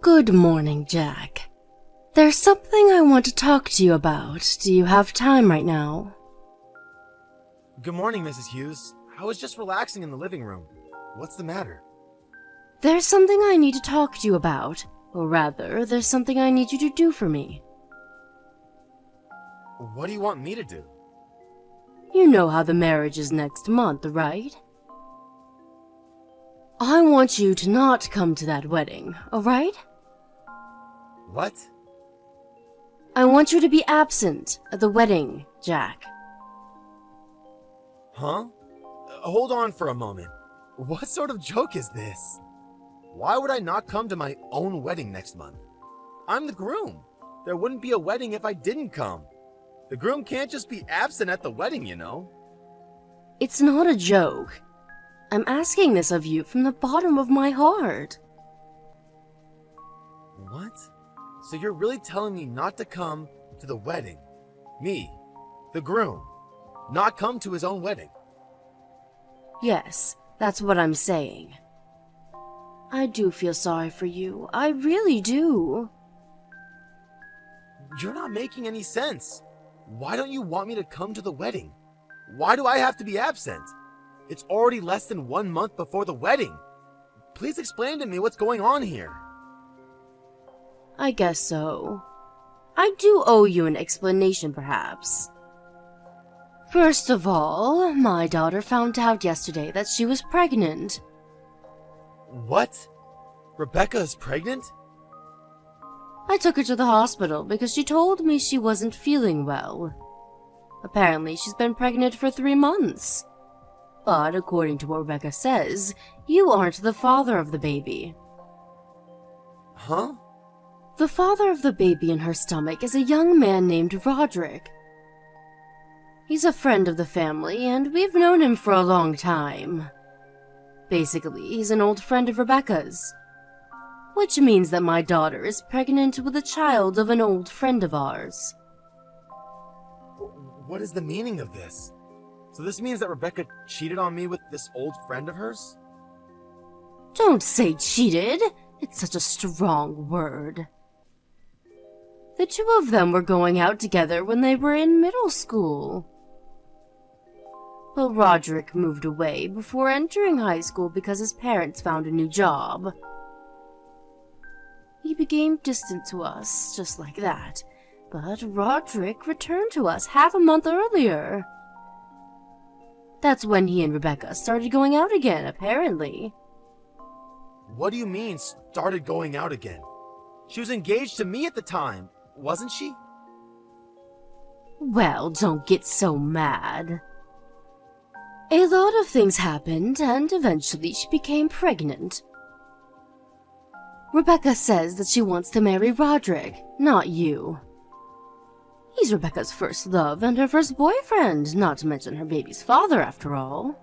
Good morning, Jack. There's something I want to talk to you about. Do you have time right now? Good morning, Mrs. Hughes. I was just relaxing in the living room. What's the matter? There's something I need to talk to you about. Or rather, there's something I need you to do for me. What do you want me to do? You know how the marriage is next month, right? I want you to not come to that wedding, alright? What? I want you to be absent at the wedding, Jack. Huh? Hold on for a moment. What sort of joke is this? Why would I not come to my own wedding next month? I'm the groom. There wouldn't be a wedding if I didn't come. The groom can't just be absent at the wedding, you know. It's not a joke. I'm asking this of you from the bottom of my heart. What? So you're really telling me not to come to the wedding? Me, the groom, not come to his own wedding? Yes, that's what I'm saying. I do feel sorry for you. I really do. You're not making any sense. Why don't you want me to come to the wedding? Why do I have to be absent? It's already less than 1 month before the wedding. Please explain to me what's going on here. I guess so. I do owe you an explanation, perhaps. First of all, my daughter found out yesterday that she was pregnant. What? Rebecca is pregnant? I took her to the hospital because she told me she wasn't feeling well. Apparently, she's been pregnant for 3 months. But according to what Rebecca says, you aren't the father of the baby. Huh? The father of the baby in her stomach is a young man named Roderick. He's a friend of the family, and we've known him for a long time. Basically, he's an old friend of Rebecca's. Which means that my daughter is pregnant with a child of an old friend of ours. What is the meaning of this? So this means that Rebecca cheated on me with this old friend of hers? Don't say cheated. It's such a strong word. The two of them were going out together when they were in middle school. Well, Roderick moved away before entering high school because his parents found a new job. He became distant to us, just like that. But Roderick returned to us half a month earlier. That's when he and Rebecca started going out again, apparently. What do you mean, started going out again? She was engaged to me at the time, wasn't she? Well, don't get so mad. A lot of things happened, and eventually she became pregnant. Rebecca says that she wants to marry Roderick, not you. He's Rebecca's first love and her first boyfriend, not to mention her baby's father, after all.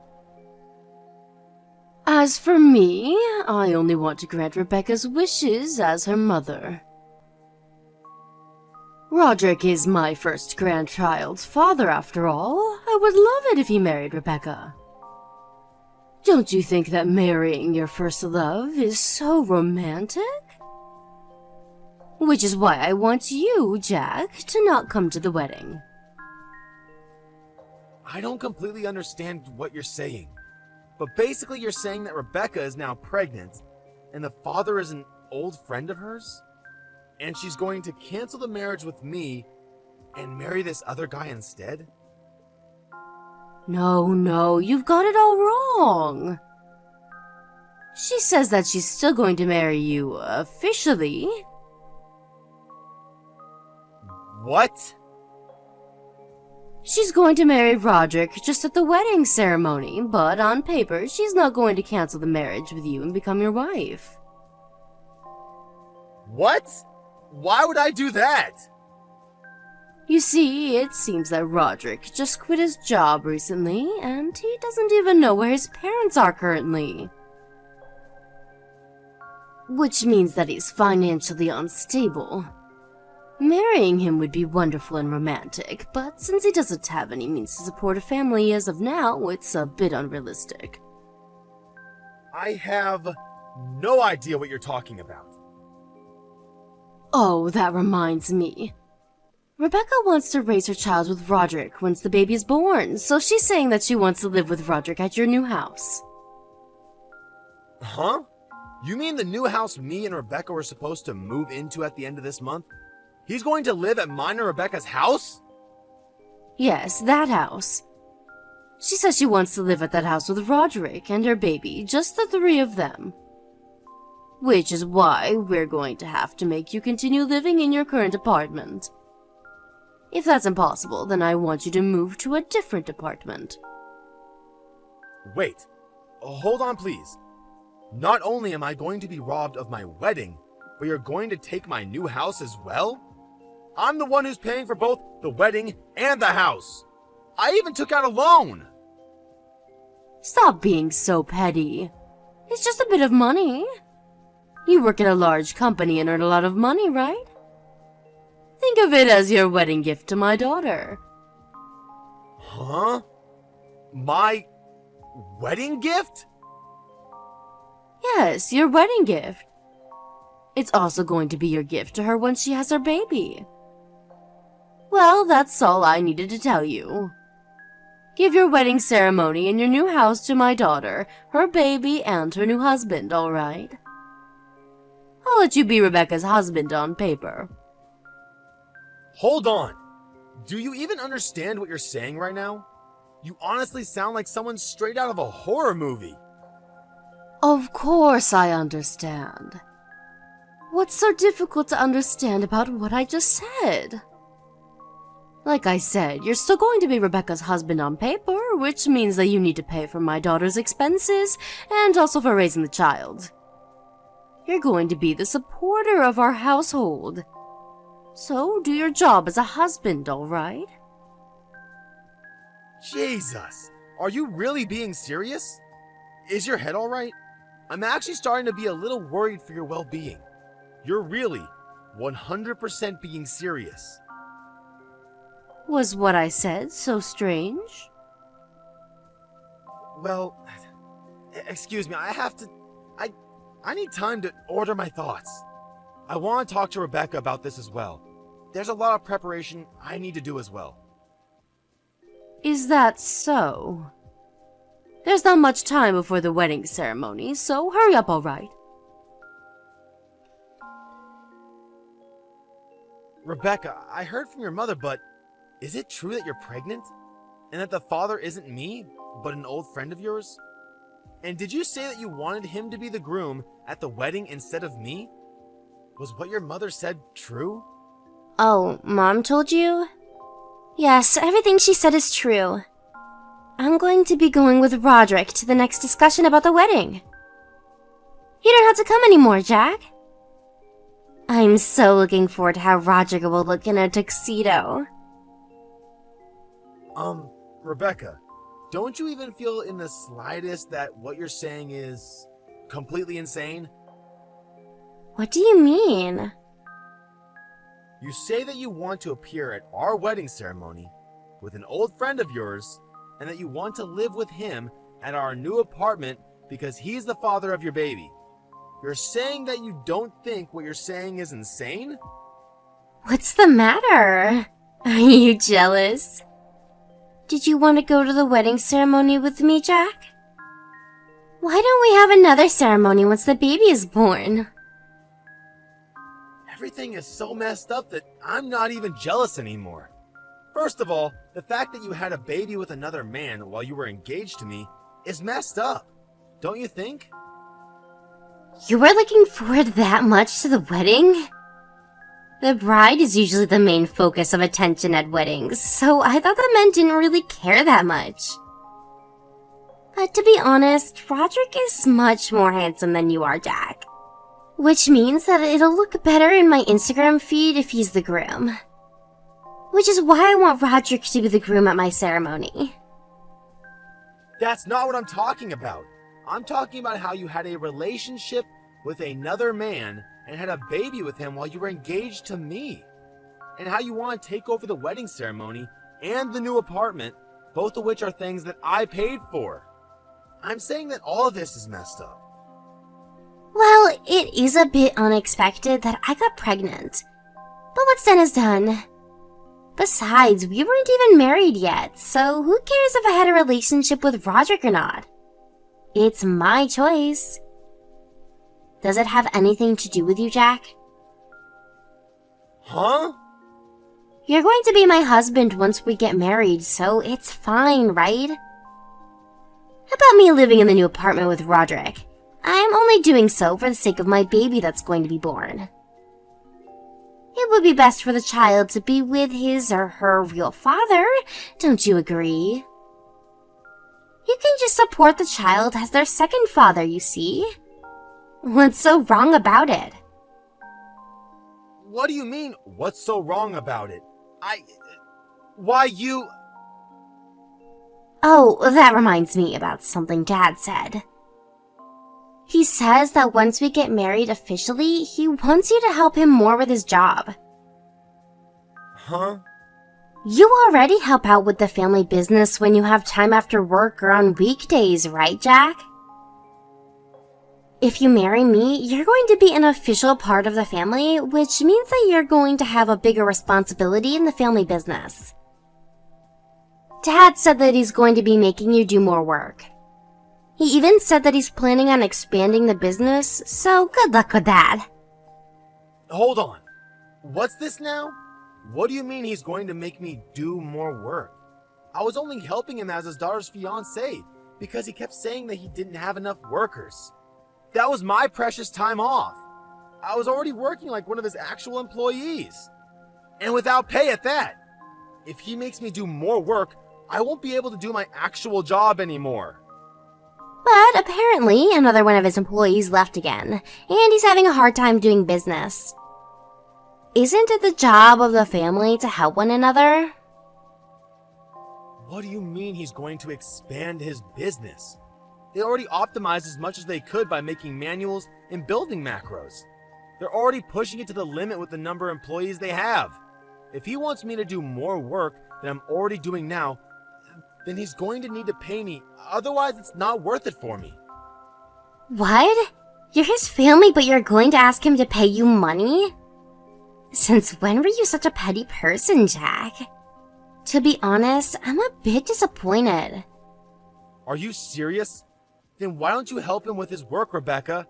As for me, I only want to grant Rebecca's wishes as her mother. Roderick is my first grandchild's father, after all. I would love it if he married Rebecca. Don't you think that marrying your first love is so romantic? Which is why I want you, Jack, to not come to the wedding. I don't completely understand what you're saying. But basically you're saying that Rebecca is now pregnant, and the father is an old friend of hers? And she's going to cancel the marriage with me and marry this other guy instead? No, you've got it all wrong. She says that she's still going to marry you officially. What? She's going to marry Roderick just at the wedding ceremony, but on paper, she's not going to cancel the marriage with you and become your wife. What? Why would I do that? You see, it seems that Roderick just quit his job recently, and he doesn't even know where his parents are currently. Which means that he's financially unstable. Marrying him would be wonderful and romantic, but since he doesn't have any means to support a family as of now, it's a bit unrealistic. I have no idea what you're talking about. Oh, that reminds me. Rebecca wants to raise her child with Roderick once the baby is born, so she's saying that she wants to live with Roderick at your new house. Huh? You mean the new house me and Rebecca were supposed to move into at the end of this month? He's going to live at mine and Rebecca's house? Yes, that house. She says she wants to live at that house with Roderick and her baby, just the three of them. Which is why we're going to have to make you continue living in your current apartment. If that's impossible, then I want you to move to a different apartment. Wait. Hold on, please. Not only am I going to be robbed of my wedding, but you're going to take my new house as well? I'm the one who's paying for both the wedding and the house. I even took out a loan. Stop being so petty. It's just a bit of money. You work at a large company and earn a lot of money, right? Think of it as your wedding gift to my daughter. Huh? My wedding gift? Yes, your wedding gift. It's also going to be your gift to her when she has her baby. Well, that's all I needed to tell you. Give your wedding ceremony in your new house to my daughter, her baby, and her new husband, all right? I'll let you be Rebecca's husband on paper. Hold on. Do you even understand what you're saying right now? You honestly sound like someone straight out of a horror movie. Of course I understand. What's so difficult to understand about what I just said? Like I said, you're still going to be Rebecca's husband on paper, which means that you need to pay for my daughter's expenses and also for raising the child. You're going to be the supporter of our household. So do your job as a husband, all right? Jesus, are you really being serious? Is your head all right? I'm actually starting to be a little worried for your well-being. You're really 100% being serious. Was what I said so strange? Well, excuse me, I need time to order my thoughts. I want to talk to Rebecca about this as well. There's a lot of preparation I need to do as well. Is that so? There's not much time before the wedding ceremony, so hurry up, all right? Rebecca, I heard from your mother, but is it true that you're pregnant? And that the father isn't me, but an old friend of yours? And did you say that you wanted him to be the groom at the wedding instead of me? Was what your mother said true? Oh, Mom told you? Yes, everything she said is true. I'm going to be going with Roderick to the next discussion about the wedding. You don't have to come anymore, Jack. I'm so looking forward to how Roderick will look in a tuxedo. Rebecca, don't you even feel in the slightest that what you're saying is completely insane? What do you mean? You say that you want to appear at our wedding ceremony with an old friend of yours, and that you want to live with him at our new apartment because he's the father of your baby. You're saying that you don't think what you're saying is insane? What's the matter? Are you jealous? Did you want to go to the wedding ceremony with me, Jack? Why don't we have another ceremony once the baby is born? Everything is so messed up that I'm not even jealous anymore. First of all, the fact that you had a baby with another man while you were engaged to me is messed up, don't you think? You were looking forward that much to the wedding? The bride is usually the main focus of attention at weddings, so I thought the men didn't really care that much. But to be honest, Roderick is much more handsome than you are, Jack. Which means that it'll look better in my Instagram feed if he's the groom. Which is why I want Roderick to be the groom at my ceremony. That's not what I'm talking about. I'm talking about how you had a relationship with another man and had a baby with him while you were engaged to me. And how you want to take over the wedding ceremony and the new apartment, both of which are things that I paid for. I'm saying that all of this is messed up. Well, it is a bit unexpected that I got pregnant. But what's done is done. Besides, we weren't even married yet, so who cares if I had a relationship with Roderick or not? It's my choice. Does it have anything to do with you, Jack? Huh? You're going to be my husband once we get married, so it's fine, right? About me living in the new apartment with Roderick. I'm only doing so for the sake of my baby that's going to be born. It would be best for the child to be with his or her real father, don't you agree? You can just support the child as their second father, you see? What's so wrong about it? What do you mean, what's so wrong about it? Why you... Oh, that reminds me about something Dad said. He says that once we get married officially, he wants you to help him more with his job. Huh? You already help out with the family business when you have time after work or on weekdays, right, Jack? If you marry me, you're going to be an official part of the family, which means that you're going to have a bigger responsibility in the family business. Dad said that he's going to be making you do more work. He even said that he's planning on expanding the business, so good luck with that. Hold on. What's this now? What do you mean he's going to make me do more work? I was only helping him as his daughter's fiancé because he kept saying that he didn't have enough workers. That was my precious time off. I was already working like one of his actual employees. And without pay at that. If he makes me do more work, I won't be able to do my actual job anymore. But apparently, another one of his employees left again, and he's having a hard time doing business. Isn't it the job of the family to help one another? What do you mean he's going to expand his business? They already optimized as much as they could by making manuals and building macros. They're already pushing it to the limit with the number of employees they have. If he wants me to do more work than I'm already doing now, then he's going to need to pay me, otherwise it's not worth it for me. What? You're his family, but you're going to ask him to pay you money? Since when were you such a petty person, Jack? To be honest, I'm a bit disappointed. Are you serious? Then why don't you help him with his work, Rebecca?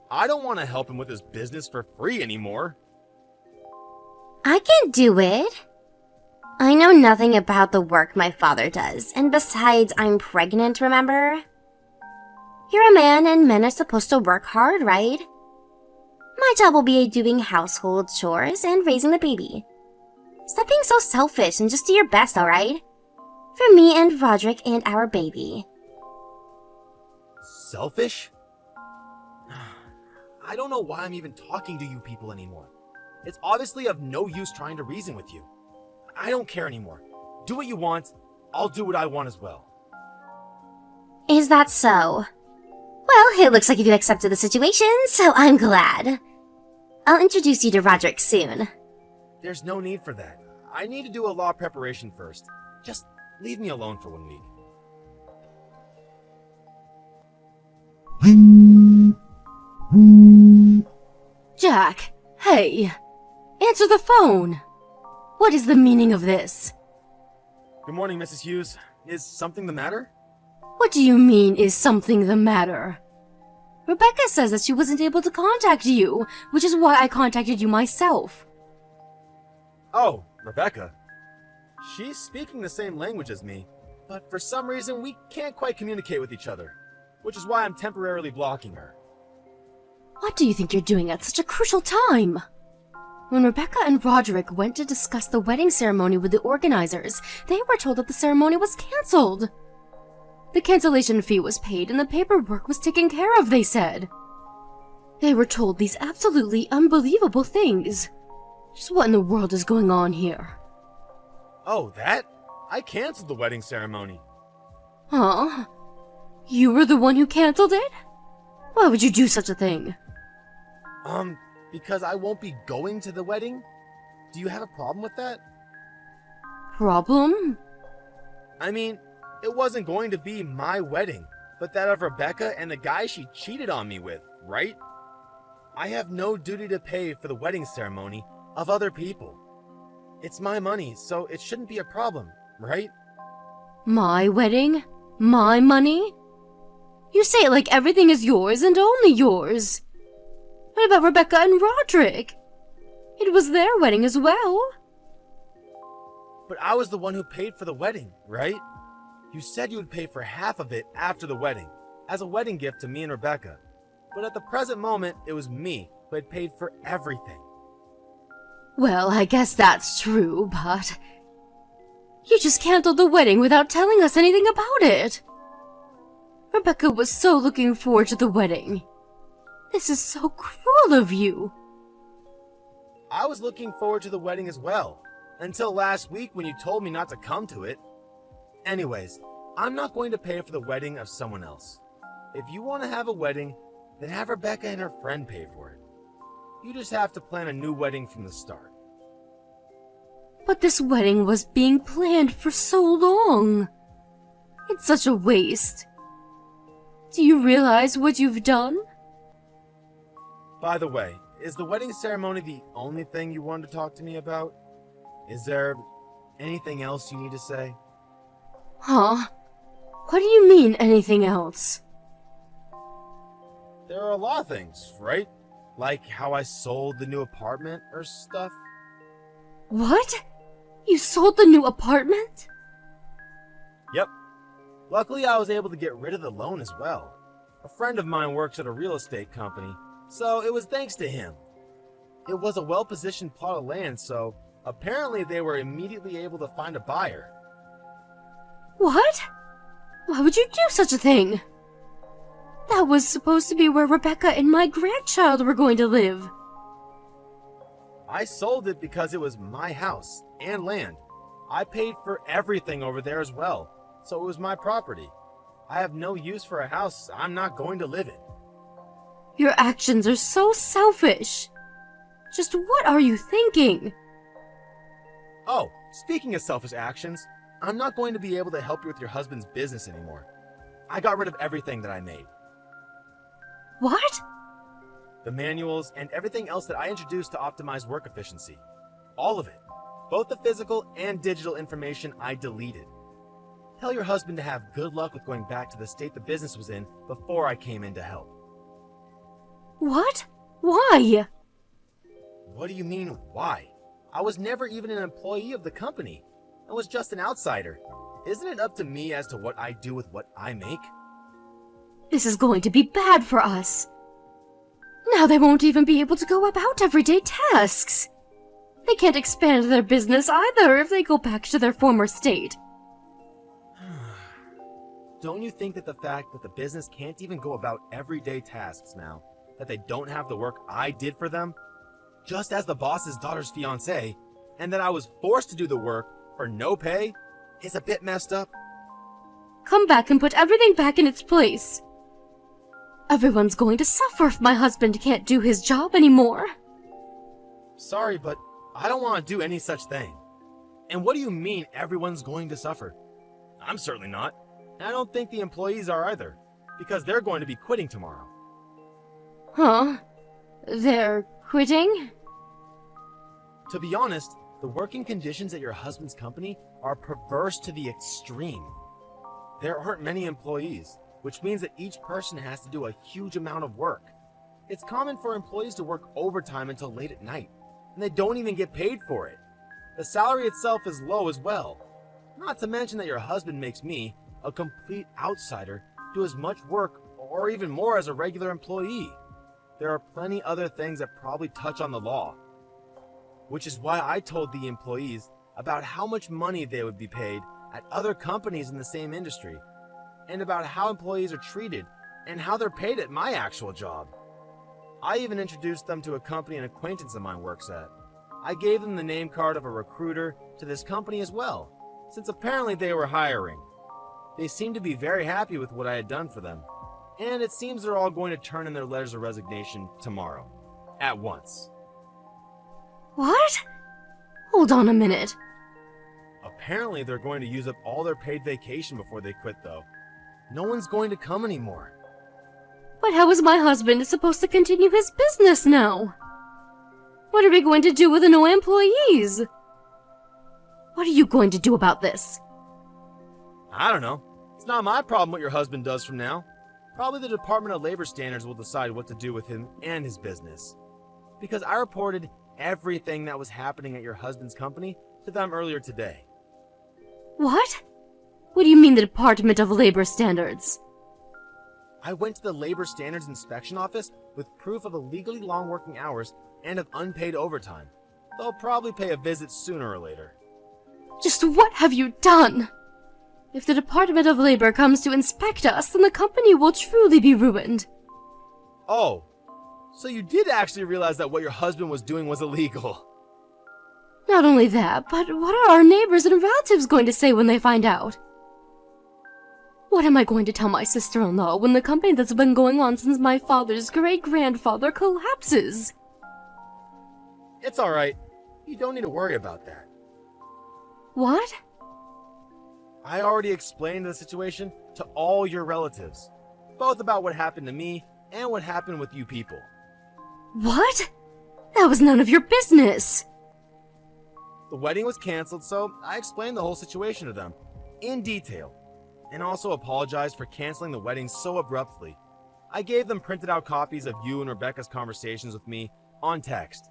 I don't want to help him with his business for free anymore. I can do it. I know nothing about the work my father does, and besides, I'm pregnant, remember? You're a man, and men are supposed to work hard, right? My job will be doing household chores and raising the baby. Stop being so selfish and just do your best, alright? For me and Roderick and our baby. Selfish? I don't know why I'm even talking to you people anymore. It's obviously of no use trying to reason with you. I don't care anymore. Do what you want. I'll do what I want as well. Is that so? Well, it looks like you've accepted the situation, so I'm glad. I'll introduce you to Roderick soon. There's no need for that. I need to do a law preparation first. Just leave me alone for 1 week. Jack, hey, answer the phone. What is the meaning of this? Good morning, Mrs. Hughes. Is something the matter? What do you mean, is something the matter? Rebecca says that she wasn't able to contact you, which is why I contacted you myself. Oh, Rebecca. She's speaking the same language as me, but for some reason we can't quite communicate with each other, which is why I'm temporarily blocking her. What do you think you're doing at such a crucial time? When Rebecca and Roderick went to discuss the wedding ceremony with the organizers, they were told that the ceremony was cancelled. The cancellation fee was paid and the paperwork was taken care of, they said. They were told these absolutely unbelievable things. Just what in the world is going on here? Oh, that? I canceled the wedding ceremony. Huh? You were the one who cancelled it? Why would you do such a thing? Because I won't be going to the wedding? Do you have a problem with that? Problem? I mean, it wasn't going to be my wedding, but that of Rebecca and the guy she cheated on me with, right? I have no duty to pay for the wedding ceremony of other people. It's my money, so it shouldn't be a problem, right? My wedding? My money? You say it like everything is yours and only yours. What about Rebecca and Roderick? It was their wedding as well. But I was the one who paid for the wedding, right? You said you would pay for half of it after the wedding, as a wedding gift to me and Rebecca. But at the present moment, it was me who had paid for everything. Well, I guess that's true, but you just canceled the wedding without telling us anything about it. Rebecca was so looking forward to the wedding. This is so cruel of you. I was looking forward to the wedding as well, until last week when you told me not to come to it. Anyways, I'm not going to pay for the wedding of someone else. If you want to have a wedding, then have Rebecca and her friend pay for it. You just have to plan a new wedding from the start. But this wedding was being planned for so long. It's such a waste. Do you realize what you've done? By the way, is the wedding ceremony the only thing you wanted to talk to me about? Is there anything else you need to say? Huh? What do you mean, anything else? There are a lot of things, right? Like how I sold the new apartment or stuff. What? You sold the new apartment? Yep. Luckily, I was able to get rid of the loan as well. A friend of mine works at a real estate company, so it was thanks to him. It was a well-positioned plot of land, so apparently they were immediately able to find a buyer. What? Why would you do such a thing? That was supposed to be where Rebecca and my grandchild were going to live. I sold it because it was my house and land. I paid for everything over there as well, so it was my property. I have no use for a house I'm not going to live in. Your actions are so selfish. Just what are you thinking? Oh, speaking of selfish actions, I'm not going to be able to help you with your husband's business anymore. I got rid of everything that I made. What? The manuals and everything else that I introduced to optimize work efficiency. All of it. Both the physical and digital information I deleted. Tell your husband to have good luck with going back to the state the business was in before I came in to help. What? Why? What do you mean, why? I was never even an employee of the company. I was just an outsider. Isn't it up to me as to what I do with what I make? This is going to be bad for us. Now they won't even be able to go about everyday tasks. They can't expand their business either if they go back to their former state. Don't you think that the fact that the business can't even go about everyday tasks now, that they don't have the work I did for them, just as the boss's daughter's fiancé, and that I was forced to do the work for no pay, is a bit messed up? Come back and put everything back in its place. Everyone's going to suffer if my husband can't do his job anymore. Sorry, but I don't want to do any such thing. And what do you mean everyone's going to suffer? I'm certainly not. And I don't think the employees are either, because they're going to be quitting tomorrow. Huh? They're quitting? To be honest, the working conditions at your husband's company are perverse to the extreme. There aren't many employees, which means that each person has to do a huge amount of work. It's common for employees to work overtime until late at night, and they don't even get paid for it. The salary itself is low as well. Not to mention that your husband makes me, a complete outsider, do as much work or even more as a regular employee. There are plenty other things that probably touch on the law. Which is why I told the employees about how much money they would be paid at other companies in the same industry, and about how employees are treated and how they're paid at my actual job. I even introduced them to a company an acquaintance of mine works at. I gave them the name card of a recruiter to this company as well, since apparently they were hiring. They seemed to be very happy with what I had done for them, and it seems they're all going to turn in their letters of resignation tomorrow, at once. What? Hold on a minute. Apparently they're going to use up all their paid vacation before they quit though. No one's going to come anymore. But how is my husband supposed to continue his business now? What are we going to do with the no employees? What are you going to do about this? I don't know. It's not my problem what your husband does from now. Probably the Department of Labor Standards will decide what to do with him and his business. Because I reported everything that was happening at your husband's company to them earlier today. What? What do you mean the Department of Labor Standards? I went to the Labor Standards Inspection Office with proof of illegally long working hours and of unpaid overtime. They'll probably pay a visit sooner or later. Just what have you done? If the Department of Labor comes to inspect us, then the company will truly be ruined. Oh, so you did actually realize that what your husband was doing was illegal. Not only that, but what are our neighbors and relatives going to say when they find out? What am I going to tell my sister-in-law when the company that's been going on since my father's great-grandfather collapses? It's alright. You don't need to worry about that. What? I already explained the situation to all your relatives, both about what happened to me and what happened with you people. What? That was none of your business. The wedding was canceled, so I explained the whole situation to them, in detail, and also apologized for canceling the wedding so abruptly. I gave them printed out copies of you and Rebecca's conversations with me on text.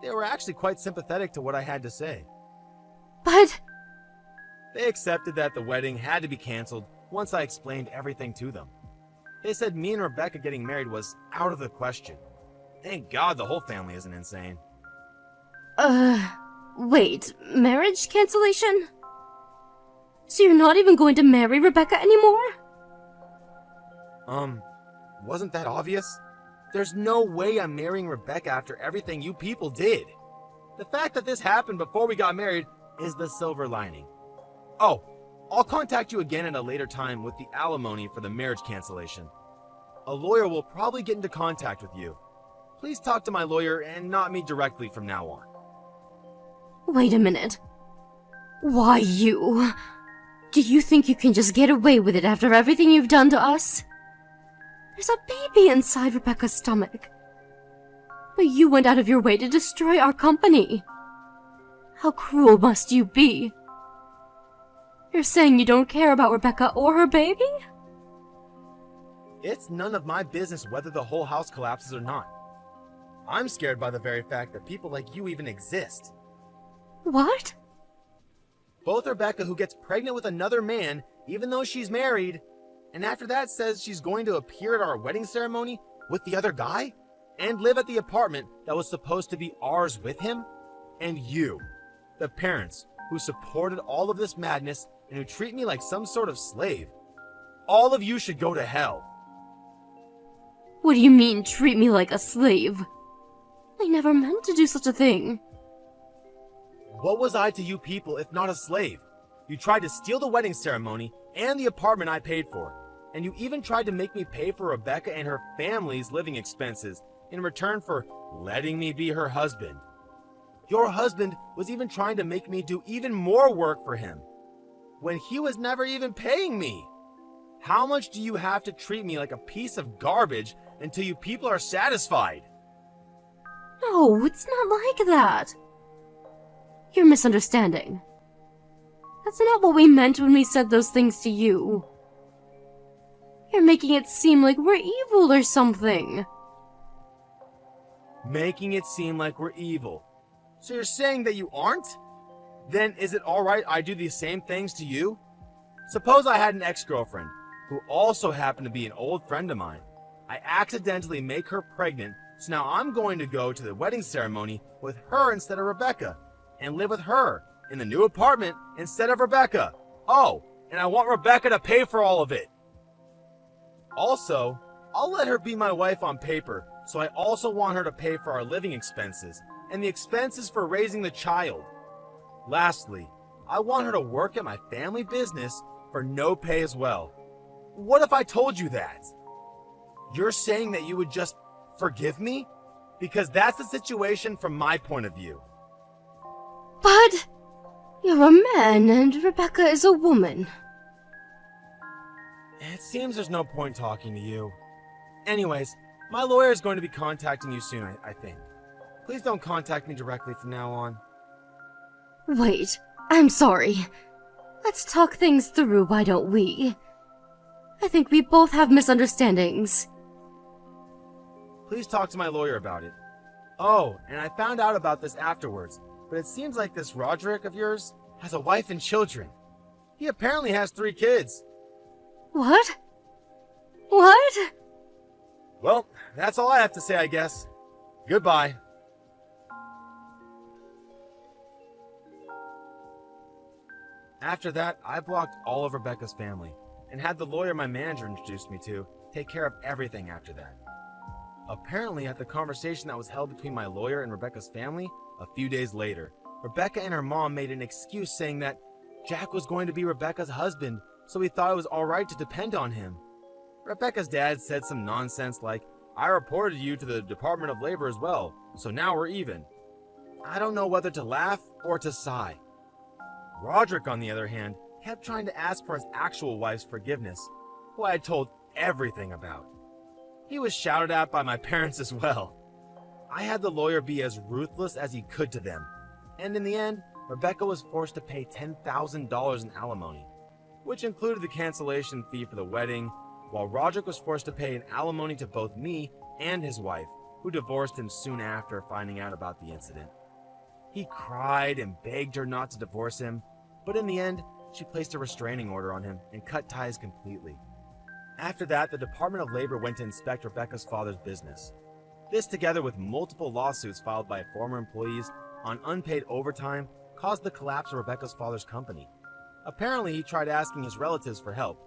They were actually quite sympathetic to what I had to say. But... They accepted that the wedding had to be canceled once I explained everything to them. They said me and Rebecca getting married was out of the question. Thank God the whole family isn't insane. Wait, marriage cancellation? So you're not even going to marry Rebecca anymore? Wasn't that obvious? There's no way I'm marrying Rebecca after everything you people did. The fact that this happened before we got married is the silver lining. Oh, I'll contact you again at a later time with the alimony for the marriage cancellation. A lawyer will probably get into contact with you. Please talk to my lawyer and not me directly from now on. Wait a minute. Why you? Do you think you can just get away with it after everything you've done to us? There's a baby inside Rebecca's stomach. But you went out of your way to destroy our company. How cruel must you be? You're saying you don't care about Rebecca or her baby? It's none of my business whether the whole house collapses or not. I'm scared by the very fact that people like you even exist. What? Both Rebecca, who gets pregnant with another man, even though she's married, and after that says she's going to appear at our wedding ceremony with the other guy, and live at the apartment that was supposed to be ours with him, and you, the parents who supported all of this madness and who treat me like some sort of slave. All of you should go to hell. What do you mean, treat me like a slave? I never meant to do such a thing. What was I to you people if not a slave? You tried to steal the wedding ceremony and the apartment I paid for, and you even tried to make me pay for Rebecca and her family's living expenses in return for letting me be her husband. Your husband was even trying to make me do even more work for him, when he was never even paying me. How much do you have to treat me like a piece of garbage until you people are satisfied? No, it's not like that. You're misunderstanding. That's not what we meant when we said those things to you. You're making it seem like we're evil or something. Making it seem like we're evil. So you're saying that you aren't? Then is it alright I do these same things to you? Suppose I had an ex-girlfriend, who also happened to be an old friend of mine. I accidentally make her pregnant, so now I'm going to go to the wedding ceremony with her instead of Rebecca, and live with her in the new apartment instead of Rebecca. Oh, and I want Rebecca to pay for all of it. Also, I'll let her be my wife on paper, so I also want her to pay for our living expenses and the expenses for raising the child. Lastly, I want her to work at my family business for no pay as well. What if I told you that? You're saying that you would just forgive me? Because that's the situation from my point of view. But you're a man and Rebecca is a woman. It seems there's no point talking to you. Anyways, my lawyer is going to be contacting you soon, I think. Please don't contact me directly from now on. Wait, I'm sorry. Let's talk things through, why don't we? I think we both have misunderstandings. Please talk to my lawyer about it. Oh, and I found out about this afterwards, but it seems like this Roderick of yours has a wife and children. He apparently has 3 kids. What? What? Well, that's all I have to say, I guess. Goodbye. After that, I blocked all of Rebecca's family and had the lawyer my manager introduced me to take care of everything after that. Apparently, at the conversation that was held between my lawyer and Rebecca's family, a few days later, Rebecca and her mom made an excuse saying that Jack was going to be Rebecca's husband, so he thought it was alright to depend on him. Rebecca's dad said some nonsense like, "I reported you to the Department of Labor as well, so now we're even." I don't know whether to laugh or to sigh. Roderick, on the other hand, kept trying to ask for his actual wife's forgiveness, who I had told everything about. He was shouted at by my parents as well. I had the lawyer be as ruthless as he could to them, and in the end, Rebecca was forced to pay $10,000 in alimony, which included the cancellation fee for the wedding, while Roderick was forced to pay an alimony to both me and his wife, who divorced him soon after finding out about the incident. He cried and begged her not to divorce him, but in the end, she placed a restraining order on him and cut ties completely. After that, the Department of Labor went to inspect Rebecca's father's business. This, together with multiple lawsuits filed by former employees on unpaid overtime, caused the collapse of Rebecca's father's company. Apparently, he tried asking his relatives for help,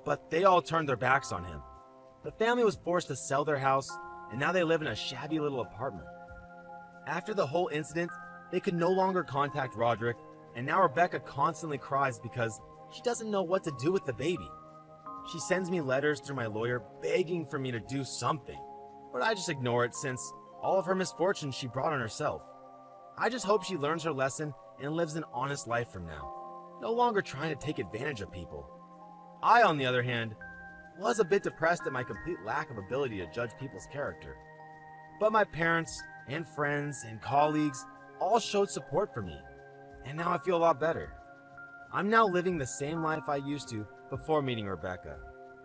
but they all turned their backs on him. The family was forced to sell their house, and now they live in a shabby little apartment. After the whole incident, they could no longer contact Roderick, and now Rebecca constantly cries because she doesn't know what to do with the baby. She sends me letters through my lawyer begging for me to do something, but I just ignore it since all of her misfortunes she brought on herself. I just hope she learns her lesson and lives an honest life from now, no longer trying to take advantage of people. I, on the other hand, was a bit depressed at my complete lack of ability to judge people's character. But my parents and friends and colleagues all showed support for me, and now I feel a lot better. I'm now living the same life I used to before meeting Rebecca.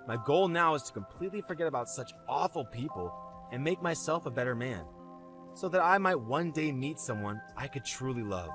My goal now is to completely forget about such awful people and make myself a better man, so that I might one day meet someone I could truly love.